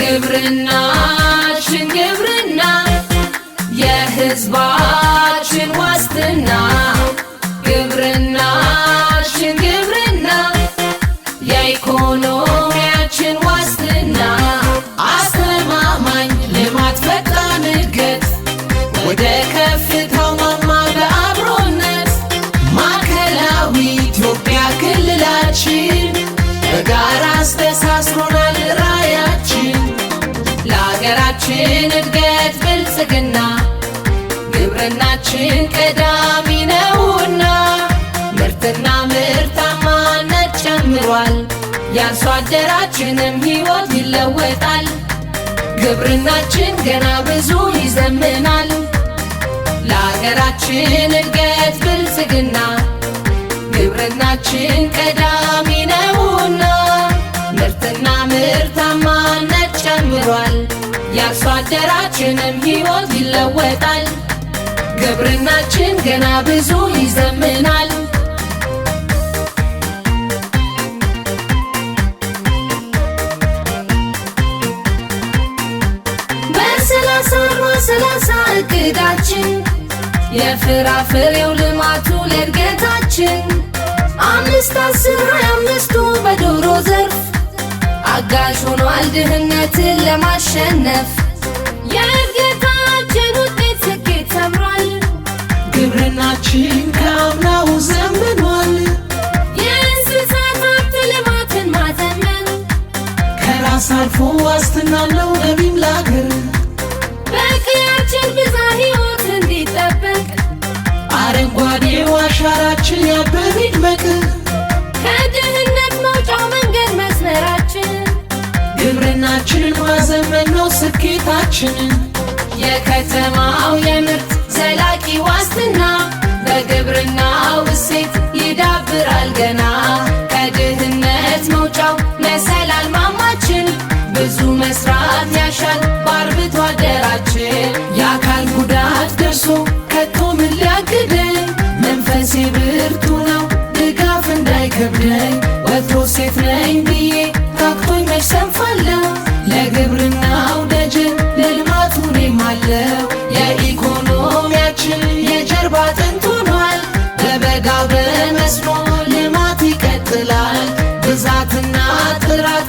ግብርናችን ግብርና የሕዝባችን ዋስትና ግብርናችን ግብርና የኢኮኖሚያችን ዋስትና አስተማማኝ ልማት ፈጣን እድገት ወደ ከፍታው ማማ በአብሮነት ማዕከላዊ ኢትዮጵያ ክልላችን በጋራ አስተሳስሮናል ራዕያችን ለሀገራችን እድገት ብልጽግና ግብርናችን ቀዳሚ ነውና ምርትና ምርታማነት ጨምሯል የአርሶ አደራችንም ሕይወት ይለወጣል ግብርናችን ገና ብዙ ይዘምናል ለሀገራችን እድገት ብልጽግና ግብርናችን ቀዳሚ ነውና ምርትና ምርታማነት ጨምሯል የአርሶ አደራችንም ሕይወት ይለወጣል ግብርናችን ገና ብዙ ይዘምናል በሰላሳ እቅዳችን የፍራፍሬው ልማቱ ለእድገታችን 5-10-25ቱ በዶሮ ዘርፍ አጋዥ ሆኗል ድህነትን ለማሸነፍ የእድገታችን ውጤት ስኬት ሰምሯል ግብርናችን ከአምናው ዘምኗል የእንስሳት ሀብት ልማትን ማዘመን ከራስ አልፎ ዋስትና አለው ገቢም ለአገር በቀያችን ብዝሃ ሕይወት እንዲጠበቅ አረንጓዴው አሻራችን ያብብ ይድመቅ ከድህነት መውጫው መንገድ መስመራችን ግብርናችንን ማዘመን ነው ስኬታችን የከተማው የምርት ዘላቂ ዋስትና በግብርናው እሴት ይዳብራል ገና ከድህነት መውጫው መሰላል ማማችን ብዙ መስራት ያሻል በአርብቶ አደራችን የአካል ጉዳት ደርሶ ከቶ ምን ሊያግደኝ መንፈሴ ብርቱ ነው ድጋፍ እንዳይከብደኝ ወትሮ ሴት ነኝ ብዬ ታክቶኝ መች ሰንፋለሁ ለግብርናው ደጀን ለልማቱ እኔም አለሁ የኢኮኖሚያችን የጀርባ አጥንት ሆኗል በበጋው በመስኖ ልማት ይቀጥላል ብዛትና ጥራት